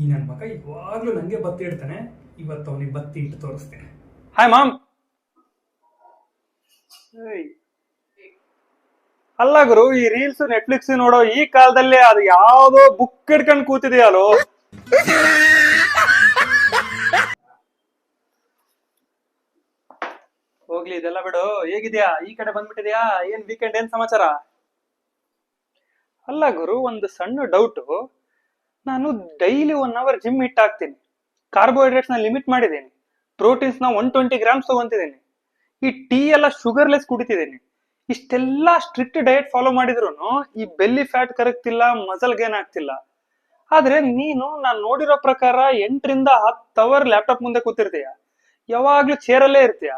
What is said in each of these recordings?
ಈ ನನ್ನ ಮಗ ಇವಾಗ್ಲೂ ನಂಗೆ ಬತ್ತಿ ಇಡ್ತಾನೆ. ಇವತ್ತು ಅವನಿಗೆ ಬತ್ತಿ ಇಟ್ಟು ತೋರಿಸ್ತೇನೆ. Hi ma'am. ಅಲ್ಲ ಗುರು, ಈ ರೀಲ್ಸ್ ನೆಟ್ಫ್ಲಿಕ್ಸ್ ನೋಡೋ ಈ ಕಾಲದಲ್ಲಿ ಅದು ಯಾವ್ದೋ ಬುಕ್ ಹಿಡ್ಕೊಂಡು ಕೂತಿದೆಯಲ್ಲೋ. ಹೋಗ್ಲಿ ಇದೆಲ್ಲ ಬಿಡು, ಹೇಗಿದ್ಯಾ? ಈ ಕಡೆ ಬಂದ್ಬಿಟ್ಟಿದ್ಯಾ? ಏನ್ ವೀಕೆಂಡ್, ಏನ್ ಸಮಾಚಾರ? ಅಲ್ಲ ಗುರು, ಒಂದು ಸಣ್ಣ ಡೌಟು. ನಾನು ಡೈಲಿ 1 ಅವರ್ ಜಿಮ್ ಇಟ್ ಹಾಕ್ತೀನಿ, ಕಾರ್ಬೋಹೈಡ್ರೇಟ್ಸ್ ನ ಲಿಮಿಟ್ ಮಾಡಿದ್ದೀನಿ, ಪ್ರೋಟೀನ್ಸ್ ನ 120 ಗ್ರಾಮ್ಸ್ ತಗೊಂತಿದ್ದೀನಿ, ಈ ಟೀ ಎಲ್ಲ ಶುಗರ್ಲೆಸ್ ಕುಡಿತಿದ್ದೀನಿ. ಇಷ್ಟೆಲ್ಲ ಸ್ಟ್ರಿಕ್ಟ್ ಡಯಟ್ ಫಾಲೋ ಮಾಡಿದ್ರು ಈ ಬೆಲ್ಲಿ ಫ್ಯಾಟ್ ಕರಗ್ತಿಲ್ಲ, ಮಸಲ್ ಗೇನ್ ಆಗ್ತಿಲ್ಲ. ಆದ್ರೆ ನೀನು ನಾನು ನೋಡಿರೋ ಪ್ರಕಾರ 8 ರಿಂದ 10 ಅವರ್ ಲ್ಯಾಪ್ಟಾಪ್ ಮುಂದೆ ಕೂತಿರ್ತೀಯ, ಯಾವಾಗ್ಲೂ ಚೇರಲ್ಲೇ ಇರ್ತೀಯ,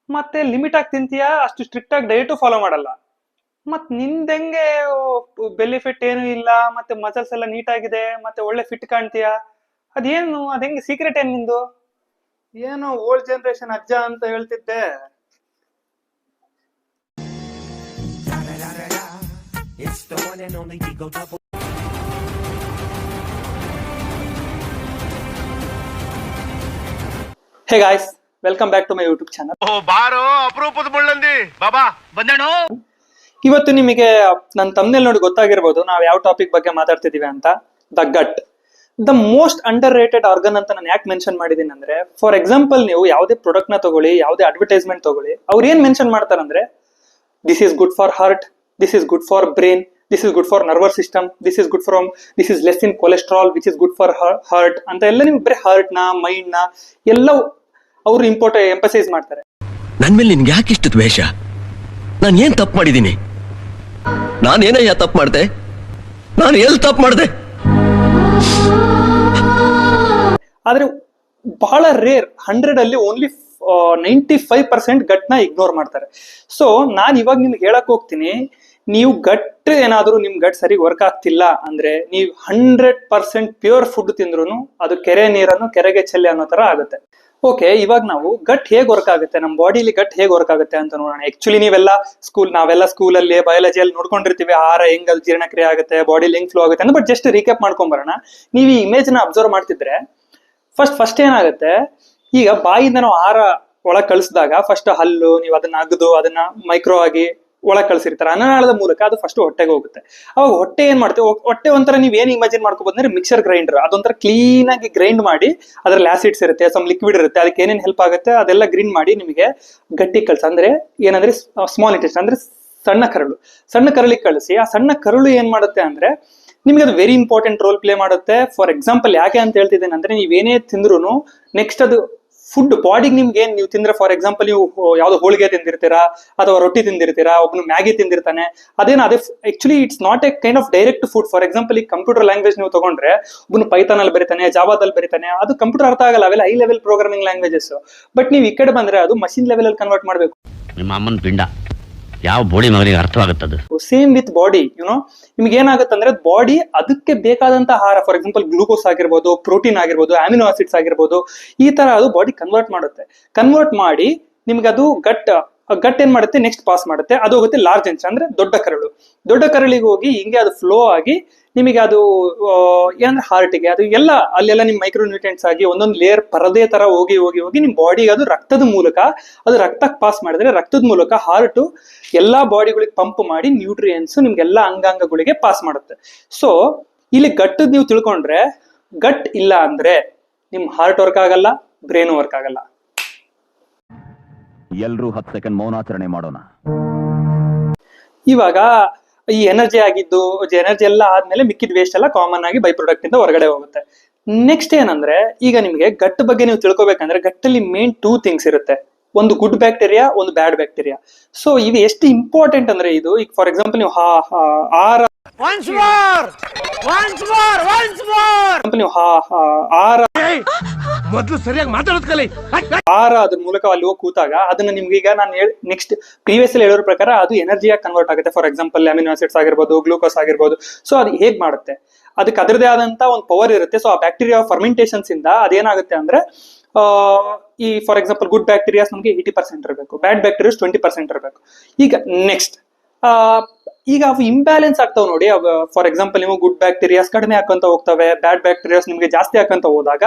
ಮತ್ತೆ ಲಿಮಿಟ್ ಆಗಿ ತಿಂತೀಯ, ಅಷ್ಟು ಸ್ಟ್ರಿಕ್ಟ್ ಆಗಿ ಡಯಟು ಫಾಲೋ ಮಾಡಲ್ಲ. ಮತ್ ನಿಂದೆಂಗೆ ಬೆಲ್ಲಿ ಫಿಟ್ ಏನು ಇಲ್ಲ, ಮತ್ತೆ ಮಸಲ್ಸ್ ಎಲ್ಲ ನೀಟ್ ಆಗಿದೆ, ಮತ್ತೆ ಒಳ್ಳೆ ಫಿಟ್ ಕಾಣ್ತೀಯ? ಅದೇನು, ಅದಂಗೆ ಸೀಕ್ರೆಟ್ ಏನ್ ನಿಂದು? ಏನೋ ಓಲ್ಡ್ ಜನರೇಷನ್ ಅಜ್ಜ ಅಂತ ಹೇಳ್ತಿದ್ದೆ. Hey guys, welcome back to my YouTube channel. ಬಾರೋ ಅಪರೂಪದ ಮುಳ್ಳಂದಿ ಬಾಬಾ ಬಂದೇಣು. ಇವತ್ತು ನಿಮಗೆ ನನ್ನ ತಮ್ನೇಲ್ ನೋಡಿ ಗೊತ್ತಾಗಿರ್ಬೋದು ನಾವು ಯಾವ ಟಾಪಿಕ್ ಬಗ್ಗೆ ಮಾತಾಡ್ತಿದೀವಿ ಅಂತ. The gut, the most underrated organ ಅಂತ ನಾನು ಯಾಕೆ ಮೆನ್ಷನ್ ಮಾಡಿದೀನಿ ಅಂದ್ರೆ, ಫಾರ್ ಎಕ್ಸಾಂಪಲ್ ನೀವು ಯಾವುದೇ ಪ್ರಾಡಕ್ಟ್ ನ ತಗೊಳ್ಳಿ, ಯಾವುದೇ ಅಡ್ವರ್ಟೈಸ್ಮೆಂಟ್ ತಗೊಳ್ಳಿ, ಅವ್ರು ಏನ್ ಮೆನ್ಷನ್ ಮಾಡ್ತಾರಂದ್ರೆ this is good for heart, this is good for brain, this is good for nervous system, this is good from, this is less in cholesterol, which is good for heart ಅಂತ ಎಲ್ಲ ನಿಮ್ಗೆ ಬರೀ heart ನ mind ನ ಎಲ್ಲ ಅವರು emphasise ಮಾಡ್ತಾರೆ. ನನ್ ಮೇಲೆ ನಿನ್ಗೆ ಯಾಕೆ ಇಷ್ಟು ದ್ವೇಷ? ನಾನು ಏನ್ ತಪ್ಪು ಮಾಡಿದ್ದೀನಿ? ನಾನೇನಯ್ಯ ತಪ್ಪು ಮಾಡ್ದೆ? ನಾನು ಎಲ್ಲಿ ತಪ್ಪು ಮಾಡ್ದೆ? ಆದ್ರೆ ಬಹಳ ರೇರ್, 100 ಅಲ್ಲಿ ಓನ್ಲಿ 95% ಗಟ್ ನ ಇಗ್ನೋರ್ ಮಾಡ್ತಾರೆ. ಸೊ ನಾನ್ ಇವಾಗ ನಿಮ್ಗೆ ಹೇಳಕ್ ಹೋಗ್ತೀನಿ, ನೀವು ಗಟ್ ಏನಾದ್ರೂ ನಿಮ್ ಗಟ್ ಸರಿ ವರ್ಕ್ ಆಗ್ತಿಲ್ಲ ಅಂದ್ರೆ ನೀವು 100% ಪ್ಯೂರ್ ಫುಡ್ ತಿಂದ್ರು ಅದು ಕೆರೆ ನೀರನ್ನು ಕೆರೆಗೆ ಚೆಲ್ಲಿ ಅನ್ನೋ ತರ ಆಗುತ್ತೆ. ಓಕೆ, ಇವಾಗ ನಾವು ಗಟ್ ಹೇಗ್ ವರ್ಕ್ ಆಗುತ್ತೆ, ನಮ್ಮ ಬಾಡಿಲಿ ಗಟ್ ಹೇಗ್ ವರ್ಕ್ ಆಗುತ್ತೆ ಅಂತ ನೋಡೋಣ. ಆಕ್ಚುಲಿ ನಾವೆಲ್ಲ ಸ್ಕೂಲಲ್ಲಿ ಬಯಾಲಜಿಯಲ್ಲಿ ನೋಡ್ಕೊಂಡಿರ್ತೀವಿ, ಆಹಾರ ಹೆಂಗ್ ಅದು ಜೀರ್ಣಕ್ರಿಯೆ ಆಗುತ್ತೆ, ಬಾಡಿಲಿ ಹೆಂಗ್ ಫ್ಲೋ ಆಗುತ್ತೆ ಅಂತ. ಬಟ್ ಜಸ್ಟ್ ರೀಕ್ಯಾಪ್ ಮಾಡ್ಕೊಂಡ್ ಬರೋಣ. ನೀವು ಈ ಇಮೇಜ್ ನ ಅಬ್ಸರ್ವ್ ಮಾಡ್ತಿದ್ರೆ ಫಸ್ಟ್ ಏನಾಗುತ್ತೆ, ಈಗ ಬಾಯಿಂದ ನಾವು ಆಹಾರ ಒಳಗ್ ಕಳಿಸಿದಾಗ ಫಸ್ಟ್ ಹಲ್ಲು, ನೀವು ಅದನ್ನ ಅಗದು ಅದನ್ನ ಮೈಕ್ರೋ ಆಗಿ ಒಳಗ್ ಕಳ್ಸಿರ್ತಾರೆ, ಅನ್ನನಾಳದ ಮೂಲಕ ಅದು ಫಸ್ಟ್ ಹೊಟ್ಟೆಗೆ ಹೋಗುತ್ತೆ. ಅವಾಗ ಹೊಟ್ಟೆ ಏನ್ ಮಾಡ್ತೇವೆ, ಹೊಟ್ಟೆ ಒಂಥರ ನೀವ್ ಏನ್ ಇಮ್ಯಾಜಿನ್ ಮಾಡ್ಕೋಬೋದಂದ್ರೆ ಮಿಕ್ಸರ್ ಗ್ರೈಂಡರ್, ಅದೊಂಥರ ಕ್ಲೀನ್ ಆಗಿ ಗ್ರೈಂಡ್ ಮಾಡಿ ಅದ್ರಲ್ಲಿ ಆಸಿಡ್ಸ್ ಇರುತ್ತೆ, ಸಮ್ ಲಿಕ್ವಿಡ್ ಇರುತ್ತೆ, ಅದಕ್ಕೆ ಏನೇನ್ ಹೆಲ್ಪ್ ಆಗುತ್ತೆ ಅದೆಲ್ಲ ಗ್ರೈಂಡ್ ಮಾಡಿ ನಿಮಗೆ ಗಟ್ಟಿ ಕಳ್ಸ, ಅಂದ್ರೆ ಏನಂದ್ರೆ ಸ್ಮಾಲ್ ಇಂಟೆಸ್ಟೈನ್ ಅಂದ್ರೆ ಸಣ್ಣ ಕರಳಿಗೆ ಕಳಿಸಿ. ಆ ಸಣ್ಣ ಕರುಳು ಏನ್ ಮಾಡುತ್ತೆ ಅಂದ್ರೆ ನಿಮ್ಗೆ ಅದು ವೆರಿ ಇಂಪಾರ್ಟೆಂಟ್ ರೋಲ್ ಪ್ಲೇ ಮಾಡುತ್ತೆ. ಫಾರ್ ಎಕ್ಸಾಂಪಲ್ ಯಾಕೆ ಅಂತ ಹೇಳ್ತಿದ್ದೇನೆ ಅಂದ್ರೆ, ನೀವೇನೇ ತಿಂದ್ರು ನೆಕ್ಸ್ಟ್ ಅದು ಫುಡ್ ಬಾಡಿಗೆ ನಿಮ್ಗೆ ಏನ್ ನೀವು ತಿಂದ್ರೆ, ಫಾರ್ ಎಕ್ಸಾಂಪಲ್ ನೀವು ಯಾವ್ದೋ ಹೋಳಿಗೆ ತಿಂದಿರ್ತೀರಾ ಅಥವಾ ರೊಟ್ಟಿ ತಿಂದಿರ್ತೀರಾ, ಒಬ್ನು ಮ್ಯಾಗಿ ತಿಂದಿರ್ತಾನೆ, ಅದೇ actually it's not A kind of direct food. For example ಈ ಕಂಪ್ಯೂಟರ್ ಲ್ಯಾಂಗ್ವೇಜ್ ನೀವು ತಗೊಂಡ್ರೆ, ಒಬ್ನು ಪೈಥಾನ್ ಅಲ್ಲಿ ಬರೀತಾನೆ, ಜಾವಾದಲ್ಲಿ ಬರೀತಾನೆ, ಅದು ಕಂಪ್ಯೂಟರ್ ಅರ್ಥ ಆಗಲ್ಲ, ಅವೆಲ್ಲ high level programming languages. But ನೀವು ಈ ಕಡೆ ಬಂದ್ರೆ ಅದು ಮಷಿನ್ ಲೆವೆಲ್ ಅಲ್ಲಿ ಕನ್ವರ್ಟ್ ಮಾಡ್ಬೇಕು. ನಿಮ್ಮ ಅಮ್ಮನ ಪಿಂಡ ಯಾವ ಬೋಡಿ ಮಗನಿಗೆ ಅರ್ಥವಾಗುತ್ತದೆ. ಸೇಮ್ ವಿತ್ ಬಾಡಿ, ನಿಮ್ಗೆ ಏನಾಗುತ್ತೆ ಅಂದ್ರೆ ಬಾಡಿ ಅದಕ್ಕೆ ಬೇಕಾದಂತ ಆಹಾರ, ಫಾರ್ ಎಕ್ಸಾಂಪಲ್ ಗ್ಲೂಕೋಸ್ ಆಗಿರ್ಬೋದು, ಪ್ರೋಟೀನ್ ಆಗಿರ್ಬೋದು, ಅಮಿನೋ ಆಸಿಡ್ಸ್ ಆಗಿರ್ಬೋದು, ಈ ತರ ಅದು ಬಾಡಿ ಕನ್ವರ್ಟ್ ಮಾಡಿ ನಿಮ್ಗೆ ಅದು ಗಟ್ ಏನ್ ಮಾಡುತ್ತೆ, ನೆಕ್ಸ್ಟ್ ಪಾಸ್ ಮಾಡುತ್ತೆ, ಅದು ಹೋಗುತ್ತೆ ಲಾರ್ಜ್ ಇಂಟೆಸ್ಟೈನ್ ಅಂದ್ರೆ ದೊಡ್ಡ ಕರಳಿಗೆ ಹೋಗಿ ಹಿಂಗೆ ಅದು ಫ್ಲೋ ಆಗಿ ನಿಮಗೆ ಅದು ಏನಂದ್ರೆ ಹಾರ್ಟಿಗೆ, ಅದು ಎಲ್ಲ ಅಲ್ಲೆಲ್ಲ ನಿಮ್ ಮೈಕ್ರೋ ನ್ಯೂಟ್ರಿಯೆಂಟ್ಸ್ ಆಗಿ ಒಂದೊಂದು ಲೇಯರ್ ಪರದೆ ತರ ಹೋಗಿ ನಿಮ್ ಬಾಡಿಗೆ ಅದು ರಕ್ತಕ್ಕೆ ಪಾಸ್ ಮಾಡಿದ್ರೆ, ರಕ್ತದ ಮೂಲಕ ಹಾರ್ಟ್ ಎಲ್ಲಾ ಬಾಡಿಗಳಿಗೆ ಪಂಪ್ ಮಾಡಿ ನ್ಯೂಟ್ರಿಯೆಂಟ್ಸ್ ನಿಮ್ಗೆಲ್ಲಾ ಅಂಗಾಂಗಗಳಿಗೆ ಪಾಸ್ ಮಾಡುತ್ತೆ. ಸೊ ಇಲ್ಲಿ ಗಟ್ಟದ್ ನೀವು ತಿಳ್ಕೊಂಡ್ರೆ, ಗಟ್ ಇಲ್ಲ ಅಂದ್ರೆ ನಿಮ್ ಹಾರ್ಟ್ ವರ್ಕ್ ಆಗಲ್ಲ, ಬ್ರೈನ್ ವರ್ಕ್ ಆಗಲ್ಲ. ಎಲ್ರೂ 10 ಸೆಕೆಂಡ್ ಮೌನಾಚರಣೆ ಮಾಡೋಣ. ಇವಾಗ ಈ ಎನರ್ಜಿ ಎಲ್ಲ ಆದ್ಮೇಲೆ ಮಿಕ್ಕಿದ ವೇಸ್ಟ್ ಎಲ್ಲ ಕಾಮನ್ ಆಗಿ ಬೈ ಪ್ರಾಡಕ್ಟ್ ಇಂದ ಹೊರಗಡೆ ಹೋಗುತ್ತೆ. ನೆಕ್ಸ್ಟ್ ಏನಂದ್ರೆ, ಈಗ ನಿಮ್ಗೆ ಗಟ್ ಬಗ್ಗೆ ನೀವು ತಿಳ್ಕೊಬೇಕಂದ್ರೆ, ಗಟ್ಟಲ್ಲಿ ಮೇನ್ 2 ಥಿಂಗ್ಸ್ ಇರುತ್ತೆ, ಒಂದು ಗುಡ್ ಬ್ಯಾಕ್ಟೀರಿಯಾ, ಒಂದು ಬ್ಯಾಡ್ ಬ್ಯಾಕ್ಟೀರಿಯಾ. ಸೊ ಇದು ಎಷ್ಟು ಇಂಪಾರ್ಟೆಂಟ್ ಅಂದ್ರೆ, ಇದು ಈಗ ಫಾರ್ ಎಕ್ಸಾಂಪಲ್ ನೀವು ಆಹಾರ ಮೊದಲು ಸರಿಯಾಗಿ ಮಾತಾಡೋದ್ ಕಲಿ. ಆಹಾರ ಅದ್ರ ಮೂಲಕ ಅಲ್ಲಿ ಹೋಗಿ ಕೂತಾಗ ಅದನ್ನ ನಿಮ್ಗೆ, ಈಗ ನಾನು ನೆಕ್ಸ್ಟ್ ಪ್ರೀವಿಯಸ್ ಅಲ್ಲಿ ಹೇಳೋರ ಪ್ರಕಾರ ಅದು ಎನರ್ಜಿಯಾಗಿ ಕನ್ವರ್ಟ್ ಆಗುತ್ತೆ. ಫಾರ್ ಎಕ್ಸಾಂಪಲ್ ಅಮಿನೋ ಆಸಿಡ್ಸ್ ಆಗಿರ್ಬೋದು, ಗ್ಲೂಕೋಸ್ ಆಗಿರ್ಬೋದು. ಸೊ ಅದು ಹೇಗ್ ಮಾಡುತ್ತೆ, ಅದಕ್ಕೆ ಅದರದೇ ಆದಂತ ಒಂದು ಪವರ್ ಇರುತ್ತೆ. ಸೊ ಆ ಬ್ಯಾಕ್ಟೀರಿಯಾ ಫರ್ಮೆಂಟೇಷನ್ಸ್ ಇಂದ ಅದೇನಾಗುತ್ತೆ ಅಂದ್ರೆ, ಈ ಫಾರ್ ಎಕ್ಸಾಂಪಲ್ ಗುಡ್ ಬ್ಯಾಕ್ಟೀರಿಯಾಸ್ ನಮಗೆ 80% ಇರಬೇಕು, ಬ್ಯಾಡ್ ಬ್ಯಾಕ್ಟೀರಿಯಾಸ್ 20% ಇರಬೇಕು. ಈಗ ನೆಕ್ಸ್ಟ್ ಈಗ ಅವು ಇಂಬ್ಯಾಲೆನ್ಸ್ ಆಗ್ತಾವೆ ನೋಡಿ. ಫಾರ್ ಎಕ್ಸಾಂಪಲ್ ನೀವು ಗುಡ್ ಬ್ಯಾಕ್ಟೀರಿಯಾಸ್ ಕಡಿಮೆ ಹಾಕಂತ ಹೋಗ್ತವೆ, ಬ್ಯಾಡ್ ಬ್ಯಾಕ್ಟೀರಿಯಾಸ್ ನಿಮಗೆ ಜಾಸ್ತಿ ಹಾಕಂತ ಹೋದಾಗ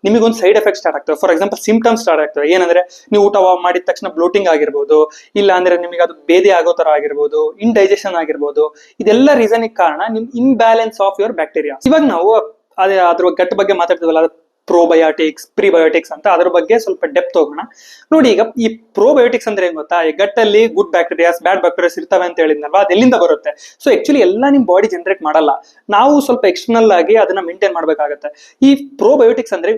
ನಿಮಗೊಂದು ಸೈಡ್ ಎಫೆಕ್ಟ್ ಸ್ಟಾರ್ಟ್ ಆಗ್ತವೆ. ಫಾರ್ ಎಕ್ಸಾಂಪಲ್ ಸಿಂಪ್ಟಮ್ಸ್ ಸ್ಟಾರ್ಟ್ ಆಗ್ತವೆ. ಏನಂದ್ರೆ ನೀವು ಊಟ ಮಾಡಿದ ತಕ್ಷಣ ಬ್ಲೋಟಿಂಗ್ ಆಗಿರ್ಬೋದು, ಇಲ್ಲ ಅಂದ್ರೆ ನಿಮಗೆ ಅದು ಬೇದಿ ಆಗೋ ತರ ಆಗಿರ್ಬೋದು, ಇಂಡೈಜೆಷನ್ ಆಗಿರ್ಬೋದು. ಇದೆಲ್ಲ ರೀಸನ್ ಕಾರಣ ನಿಮ್ ಇಂಬ್ಯಾಲೆನ್ಸ್ ಆಫ್ ಯುವರ್ ಬ್ಯಾಕ್ಟೀರಿಯಾ. ಇವಾಗ ನಾವು ಅದ್ರ ಗಟ್ ಬಗ್ಗೆ ಮಾತಾಡ್ತೀವಲ್ಲ, ಪ್ರೋಬಯೋಟಿಕ್ಸ್ ಪ್ರಿಬಯೋಟಿಕ್ಸ್ ಅಂತ, ಅದ್ರ ಬಗ್ಗೆ ಸ್ವಲ್ಪ ಡೆಪ್ತ್ ಹೋಗೋಣ. ನೋಡಿ, ಈಗ ಈ ಪ್ರೋಬಯೋಟಿಕ್ಸ್ ಅಂದ್ರೆ ಏನ್ ಗೊತ್ತಾ, ಈ ಗಟ್ಟಲ್ಲಿ ಗುಡ್ ಬ್ಯಾಕ್ಟೀರಿಯಾಸ್ ಬ್ಯಾಡ್ ಬ್ಯಾಕ್ಟೀರಿಯಾಸ್ ಇರ್ತವೆ ಅಂತ ಹೇಳಿದ್ನಲ್ವಾ, ಅದು ಎಲ್ಲಿಂದ ಬರುತ್ತೆ? ಸೊ ಆಕ್ಚುಲಿ ಎಲ್ಲ ನಿಮ್ ಬಾಡಿ ಜನರೇಟ್ ಮಾಡಲ್ಲ, ನಾವು ಸ್ವಲ್ಪ ಎಕ್ಸ್ಟರ್ನಲ್ ಆಗಿ ಅದನ್ನ ಮೇಂಟೈನ್ ಮಾಡ್ಬೇಕಾಗತ್ತೆ. ಈ ಪ್ರೋಬಯೋಟಿಕ್ಸ್ ಅಂದ್ರೆ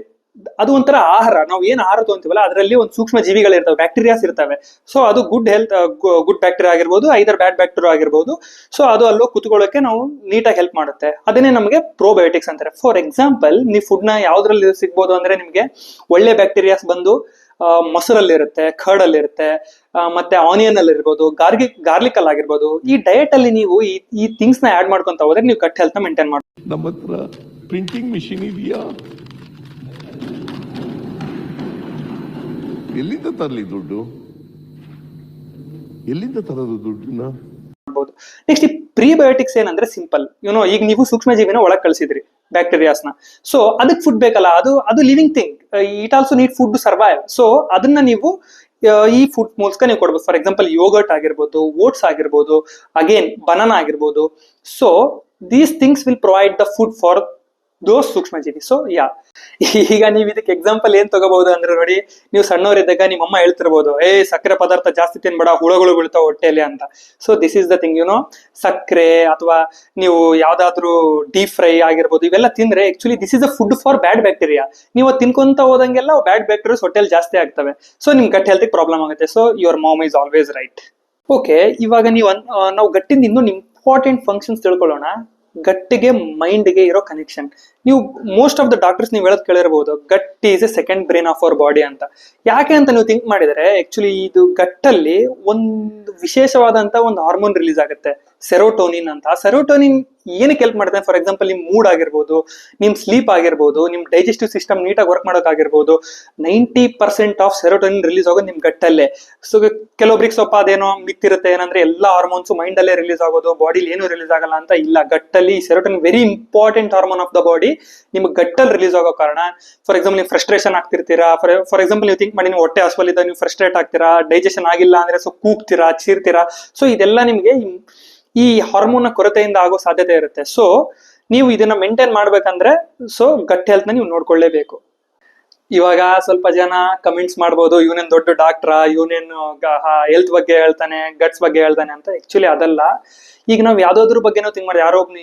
ಅದು ಒಂಥರ ಆಹಾರ. ನಾವು ಏನ್ ಆಹಾರ ತಗೊಂತೀವಲ್ಲ ಅದರಲ್ಲಿ ಒಂದು ಸೂಕ್ಷ್ಮ ಜೀವಿಗಳಿರ್ತವೆ, ಬ್ಯಾಕ್ಟೀರಿಯಾಸ್ ಇರ್ತವೆ. ಸೊ ಅದು ಗುಡ್ ಹೆಲ್ತ್, ಗುಡ್ ಬ್ಯಾಕ್ಟೀರಿಯಾ ಆಗಿರ್ಬೋದು, ಐದರ್ ಬ್ಯಾಡ್ ಬ್ಯಾಕ್ಟೀರಿಯಾ ಆಗಿರ್ಬೋದು. ಸೊ ಅದು ಅಲ್ಲೋ ಕುತ್ಕೊಳ್ಳೋಕೆ ನಾವು ನೀಟಾಗಿ ಹೆಲ್ಪ್ ಮಾಡುತ್ತೆ. ಅದನ್ನೇ ನಮಗೆ ಪ್ರೋಬಯೋಟಿಕ್ಸ್ ಅಂತಾರೆ. ಫಾರ್ ಎಕ್ಸಾಂಪಲ್, ನೀವು ಫುಡ್ ನ ಯಾವ್ದ್ರಲ್ಲಿ ಸಿಗ್ಬೋದು ಅಂದ್ರೆ, ನಿಮ್ಗೆ ಒಳ್ಳೆ ಬ್ಯಾಕ್ಟೀರಿಯಾಸ್ ಬಂದು ಮೊಸರಲ್ಲಿರುತ್ತೆ, ಕರ್ಡ್ ಅಲ್ಲಿ ಇರುತ್ತೆ, ಮತ್ತೆ ಆನಿಯನ್ ಅಲ್ಲಿ ಇರ್ಬೋದು, ಗಾರ್ಲಿಕ್ ಅಲ್ಲಿ ಆಗಿರ್ಬೋದು. ಈ ಡಯಟ್ ಅಲ್ಲಿ ನೀವು ಈ ಥಿಂಗ್ಸ್ ನ ಆಡ್ ಮಾಡ್ಕೊಂತ ಹೋದ್ರೆ ನೀವು ಗಟ್ ಹೆಲ್ತ್ ಮೇಂಟೈನ್ ಮಾಡ್ಬೋದು. ನಮ್ಮ ಹತ್ರ ಪ್ರಿಂಟಿಂಗ್ ಮಿಷಿನ್ ಇದೆಯಾ? ಎಲ್ಲಿಂದ ತರಲಿ ದುಡ್ಡು? ಎಲ್ಲಿಂದ ತರೋದು ದುಡ್ಡನ್ನ? ನೆಕ್ಸ್ಟ್ ಈ ಪ್ರಿಬಯೋಟಿಕ್ಸ್ ಏನಂದ್ರೆ ಸಿಂಪಲ್. ಈಗ ನೀವು ಸೂಕ್ಷ್ಮ ಜೀವಿನ ಒಳಗೆ ಕಳಿಸಿದ್ರಿ, ಬ್ಯಾಕ್ಟೀರಿಯಾಸ್ನ. ಸೊ ಅದಕ್ಕೆ ಫುಡ್ ಬೇಕಲ್ಲ, ಅದು living thing, it also need food to survive. So ಅದನ್ನ ನೀವು ಈ ಫುಡ್ ಮೂಲಕ ನೀವು ಕೊಡ್ಬೋದು. ಫಾರ್ ಎಕ್ಸಾಂಪಲ್ ಯೋಗರ್ಟ್ ಆಗಿರ್ಬೋದು, ಓಟ್ಸ್ ಆಗಿರ್ಬೋದು, ಅಗೇನ್ ಬನಾನಾ ಆಗಿರ್ಬೋದು. So these things will provide the food for those ಸೂಕ್ಷ್ಮ ಜೀವಿ. ಸೊ ಈಗ ನೀವು ಇದಕ್ಕೆ ಎಕ್ಸಾಂಪಲ್ ಏನ್ ತಗೋಬಹುದು ಅಂದ್ರೆ, ನೋಡಿ, ನೀವು ಸಣ್ಣವರಿದ್ದಾಗ ನಿಮ್ಮ ಅಮ್ಮ ಹೇಳ್ತಿರ್ಬೋದು, ಸಕ್ಕರೆ ಪದಾರ್ಥ ಜಾಸ್ತಿ ತಿನ್ಬೇಡ, ಹುಳಗಳು ಬೀಳ್ತಾವ ಹೊಟ್ಟೆಯಲ್ಲಿ ಅಂತ. So this is the thing, ಸಕ್ಕರೆ ಅಥವಾ ನೀವು ಯಾವ್ದಾದ್ರು ಡೀಪ್ ಫ್ರೈ ಆಗಿರ್ಬೋದು, ಇವೆಲ್ಲ ತಿಂದ್ರೆ actually this is a food for bad bacteria. ನೀವು ತಿನ್ಕೊಂತ ಹೋದಂಗೆಲ್ಲ ಬ್ಯಾಡ್ ಬ್ಯಾಕ್ಟೀರಿಯಾಸ್ ಹೊಟ್ಟೆಲ್ ಜಾಸ್ತಿ ಆಗ್ತವೆ. ಸೊ ನಿಮ್ ಗಟ್ ಹೆಲ್ತ್ ಪ್ರಾಬ್ಲಮ್ ಆಗುತ್ತೆ. So your ma'am is always right. Okay, ಇವಾಗ ನಾವು ಗಟ್ಟಿಂದ ಇನ್ನೊಂದು ಇಂಪಾರ್ಟೆಂಟ್ ಫಂಕ್ಷನ್ಸ್ ತಿಳ್ಕೊಳ್ಳೋಣ. ಗಟ್ಟಿಗೆ ಮೈಂಡ್ಗೆ ಇರೋ ಕನೆಕ್ಷನ್. ನೀವು ಮೋಸ್ಟ್ ಆಫ್ ದ ಡಾಕ್ಟರ್ಸ್ ನೀವು ಹೇಳೋದು ಕೇಳಿರ್ಬೋದು, gut is a second brain of our body ಅಂತ. ಯಾಕೆ ಅಂತ ನೀವು ಥಿಂಕ್ ಮಾಡಿದರೆ, ಆಕ್ಚುಲಿ ಇದು ಗಟ್ಟಲ್ಲಿ ಒಂದು ವಿಶೇಷವಾದಂತ ಒಂದು ಹಾರ್ಮೋನ್ ರಿಲೀಸ್ ಆಗುತ್ತೆ, ಸೆರೋಟೋನಿನ್ ಅಂತ. ಸೆರೋಟೋನಿನ್ ಏನಕ್ಕೆ ಹೆಲ್ಪ್ ಮಾಡುತ್ತೆ? ಫಾರ್ ಎಕ್ಸಾಂಪಲ್, ನಿಮ್ ಮೂಡ್ ಆಗಿರ್ಬೋದು, ನಿಮ್ ಸ್ಲೀಪ್ ಆಗಿರ್ಬೋದು, ನಿಮ್ ಡೈಜೆಸ್ಟಿವ್ ಸಿಸ್ಟಮ್ ನೀಟಾಗಿ ವರ್ಕ್ ಮಾಡೋಕ್ಕಾಗಿರ್ಬೋದು. 90% ಆಫ್ ಸೆರೋಟೋನಿನ್ ರಿಲೀಸ್ ಆಗೋದು ನಿಮ್ ಗಟ್ಟಲ್ಲೇ. ಸೊ ಕೆಲವೊಬ್ರಿಗೆ ಸ್ವಲ್ಪ ಅದೇನೋ ಮಿತ್ತಿರುತ್ತೆ, ಏನಂದ್ರೆ ಎಲ್ಲಾ ಹಾರ್ಮೋನ್ಸ್ ಮೈಂಡ್ ಅಲ್ಲೇ ರಿಲೀಸ್ ಆಗೋದು, ಬಾಡಿಲಿ ಏನು ರಿಲೀಸ್ ಆಗಲ್ಲ ಅಂತ. ಇಲ್ಲ, ಗಟ್ಟಲ್ಲಿ serotonin very important hormone of the body, ನಿಮ್ಗೆ ಗಟ್ಟಲ್ಲಿ ರಿಲೀಸ್ ಆಗೋ ಕಾರಣ. ಫಾರ್ ಎಕ್ಸಾಂಪಲ್, ನೀವು ಫ್ರಸ್ಟ್ರೇಷನ್ ಆಗ್ತಿರ್ತೀರಾ. ಫಾರ್ ಎಕ್ಸಾಂಪಲ್, ನೀವು ಥಿಂಕ್ ಮಾಡಿ, ನೀವು ಹೊಟ್ಟೆ ಹಸುವಲ್ಲಿದ್ದಾಗ ನೀವು ಫ್ರಸ್ಟ್ರೇಟ್ ಆಗ್ತೀರಾ, ಡೈಜೆಷನ್ ಆಗಿಲ್ಲ ಅಂದ್ರೆ ಸೊ ಕೂಗ್ತೀರಾ, ಚೀರ್ತೀರಾ. ಸೊ ಇದೆಲ್ಲ ನಿಮ್ಗೆ ಈ ಹಾರ್ಮೋನ್ ಕೊರತೆಯಿಂದ ಆಗೋ ಸಾಧ್ಯತೆ ಇರುತ್ತೆ. ಸೊ ನೀವು ಇದನ್ನ ಮೇಂಟೈನ್ ಮಾಡ್ಬೇಕಂದ್ರೆ ಸೊ ಗಟ್ ಹೆಲ್ತ್ ನ ನೀವು ನೋಡ್ಕೊಳ್ಳೇಬೇಕು. ಇವಾಗ ಸ್ವಲ್ಪ ಜನ ಕಮೆಂಟ್ಸ್ ಮಾಡ್ಬೋದು, ಇವನೇನ್ ದೊಡ್ಡ ಡಾಕ್ಟ್ರ, ಇವನೇನ್ ಹೆಲ್ತ್ ಬಗ್ಗೆ ಹೇಳ್ತಾನೆ, ಗಟ್ಸ್ ಬಗ್ಗೆ ಹೇಳ್ತಾನೆ ಅಂತ. ಆಕ್ಚುಲಿ ಅದಲ್ಲ. ಈಗ ನಾವು ಯಾವ್ದಾದ್ರ ಬಗ್ಗೆ ನಾವು ಥಿಂಕ್ ಮಾಡಿ, ಯಾರೋ ಒಬ್ನು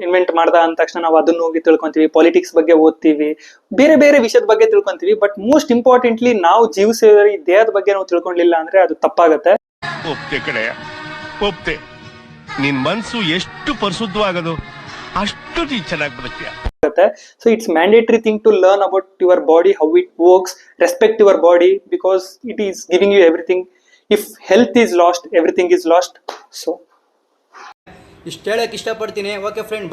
ಇನ್ವೆಂಟ್ ಮಾಡ್ದ ಅಂದ ತಕ್ಷಣ ನಾವು ಅದನ್ನ ಹೋಗಿ ತಿಳ್ಕೊಂತೀವಿ, ಪಾಲಿಟಿಕ್ಸ್ ಬಗ್ಗೆ ಓದ್ತೀವಿ, ಬೇರೆ ಬೇರೆ ವಿಷಯದ ಬಗ್ಗೆ ತಿಳ್ಕೊಂತೀವಿ. ಬಟ್ ಮೋಸ್ಟ್ ಇಂಪಾರ್ಟೆಂಟ್ಲಿ ನಾವು ಜೀವಿಸಿದ ಈ ದೇಹದ ಬಗ್ಗೆ ನಾವು ತಿಳ್ಕೊಂಡಿಲ್ಲ ಅಂದ್ರೆ ಅದು ತಪ್ಪಾಗತ್ತೆ. ಒಪ್ತೆ ಕಡೆ ಒಪ್ತೆ. ನಿನ್ ಮನ್ಸು ಎಷ್ಟು ಪರಿಶುದ್ಧವಾಗದು ಅಷ್ಟು ನೀ ಚೆನ್ನಾಗಿ ಬದುಕ್ತೀಯ. So it's mandatory thing to learn about your body, how it works, respect your body, because it is giving you everything. If health is lost, everything is lost. So ಇಷ್ಟು ಹೇಳಕ್ ಇಷ್ಟಪಡ್ತೀನಿ. Okay friend.